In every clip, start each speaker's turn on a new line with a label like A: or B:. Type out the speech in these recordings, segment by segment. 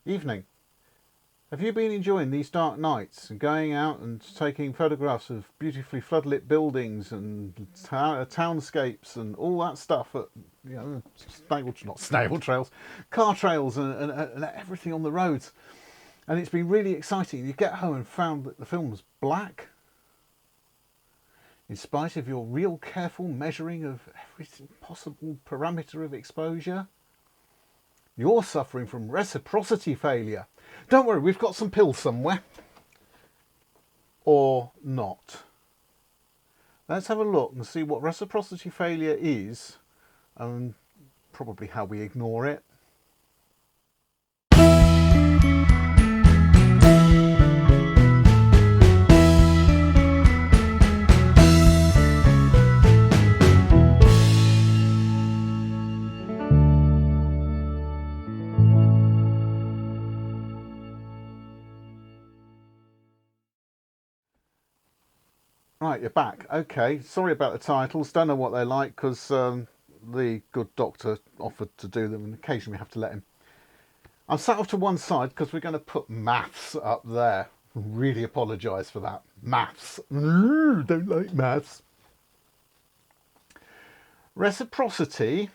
A: Evening. Have you been enjoying these dark nights and going out and taking photographs of beautifully floodlit buildings and townscapes and all that stuff at, not snail trails, car trails and everything on the roads? And it's been really exciting. You get home and found that the film was black, in spite of your real careful measuring of every possible parameter of exposure. You're suffering from reciprocity failure. Don't worry, we've got some pills somewhere. Or not. Let's have a look and see what reciprocity failure is, and probably how we ignore it. Right, you're back. Okay, sorry about the titles. Don't know what they're like because the good doctor offered to do them and occasionally we have to let him. I'm sat off to one side because we're going to put maths up there. Really apologise for that. Maths. Don't like maths. Reciprocity,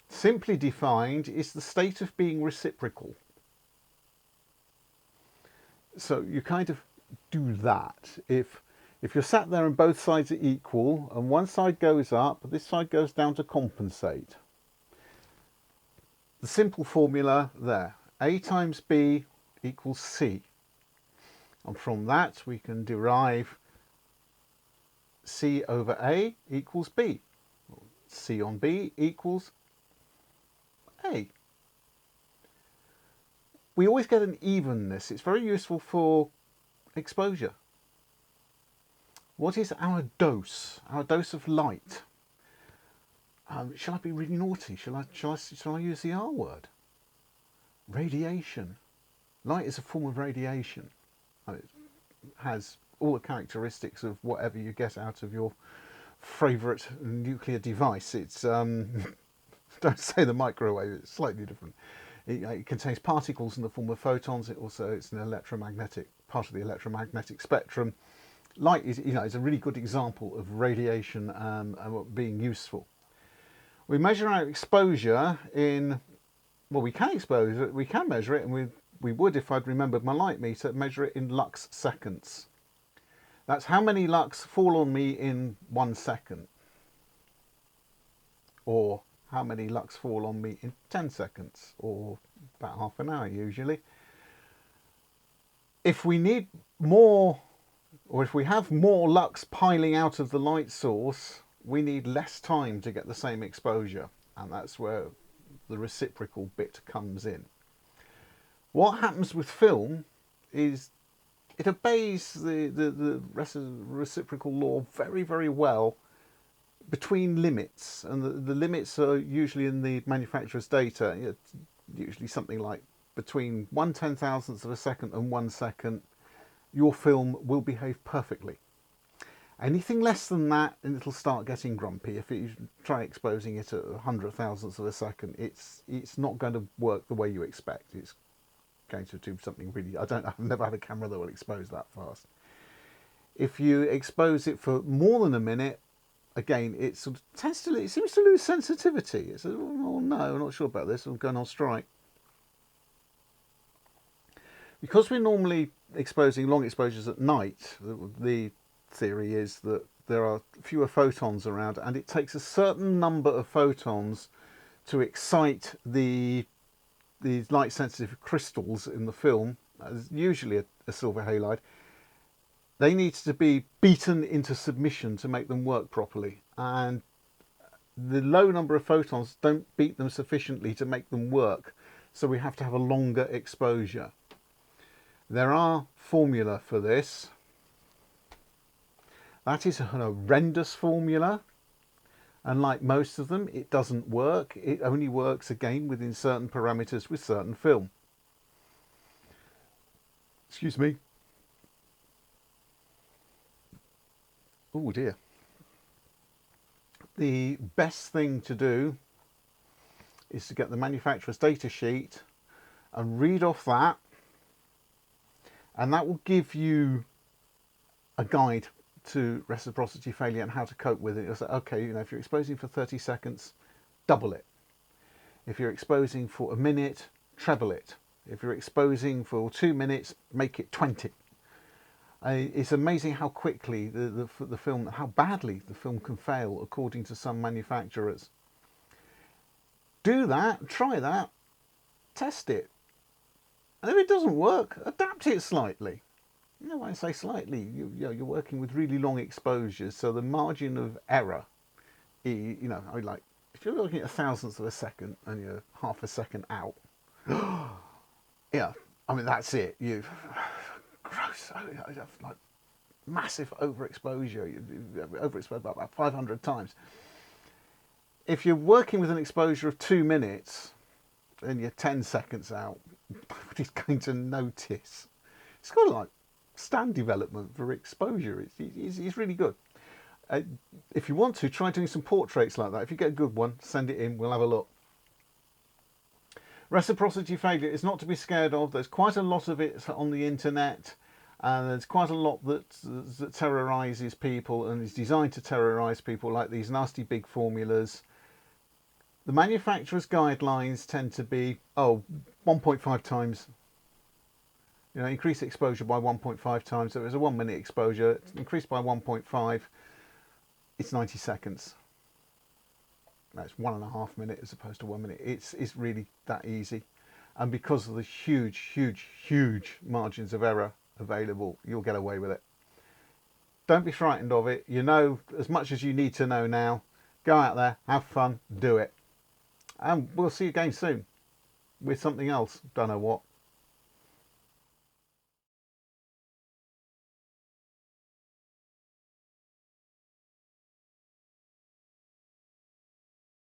A: simply defined, is the state of being reciprocal. So you kind of do that. If you're sat there and both sides are equal and one side goes up, this side goes down to compensate. The simple formula there, A times B equals C. And from that we can derive C over A equals B. C on B equals A. We always get an evenness. It's very useful for exposure. What is our dose of light? Shall I be really naughty? Shall I use the R word? Radiation. Light is a form of radiation. It has all the characteristics of whatever you get out of your favourite nuclear device. It's don't say the microwave. It's slightly different. It contains particles in the form of photons. It's an electromagnetic part of the electromagnetic spectrum. Light is a really good example of radiation being useful. We measure our exposure in, well, we can measure it, and we would, if I'd remembered my light meter, measure it in lux seconds. That's how many lux fall on me in 1 second, or how many lux fall on me in 10 seconds, or about half an hour usually. If we need more, or if we have more lux piling out of the light source, we need less time to get the same exposure, and that's where the reciprocal bit comes in. What happens with film is it obeys the reciprocal law very, very well between limits, and the limits are usually in the manufacturer's data. It's usually something like between 1/10,000th of a second and 1 second. Your film will behave perfectly. Anything less than that, and it'll start getting grumpy. If you try exposing it at 100,000ths of a second, it's not going to work the way you expect. It's going to do something really. I've never had a camera that will expose that fast. If you expose it for more than a minute, again, it sort of it seems to lose sensitivity. It's oh no, I'm not sure about this. I'm going on strike. Because we're normally exposing long exposures at night, the theory is that there are fewer photons around, and it takes a certain number of photons to excite the light sensitive crystals in the film, usually a silver halide. They need to be beaten into submission to make them work properly, and the low number of photons don't beat them sufficiently to make them work, so we have to have a longer exposure. There are formula for this. That is an horrendous formula, and like most of them, it doesn't work. It only works again within certain parameters with certain film. Excuse me. Oh dear. The best thing to do is to get the manufacturer's data sheet and read off that, and that will give you a guide to reciprocity failure and how to cope with it. You'll say, okay, if you're exposing for 30 seconds, double it. If you're exposing for a minute, treble it. If you're exposing for 2 minutes, make it 20. It's amazing how quickly the film, how badly the film can fail according to some manufacturers. Do that, try that, test it. And if it doesn't work, adapt it slightly. When I say slightly, you're working with really long exposures, so the margin of error, like if you're looking at a thousandth of a second and you're half a second out, yeah, that's it. You've gross, like massive overexposure. You've overexposed about 500 times. If you're working with an exposure of 2 minutes and you're 10 seconds out, nobody's going to notice. It's kind of like stand development for exposure. It's really good. If you want to, try doing some portraits like that. If you get a good one, send it in, we'll have a look. Reciprocity failure is not to be scared of. There's quite a lot of it on the internet, and there's quite a lot that terrorizes people and is designed to terrorize people, like these nasty big formulas. The manufacturer's guidelines tend to be 1.5 times. Increase exposure by 1.5 times. So there's a 1 minute exposure, increased by 1.5, it's 90 seconds. That's 1.5 minutes as opposed to 1 minute. It's really that easy. And because of the huge margins of error available, you'll get away with it. Don't be frightened of it. You know as much as you need to know now. Go out there, have fun, do it. And we'll see you again soon with something else. Don't know what.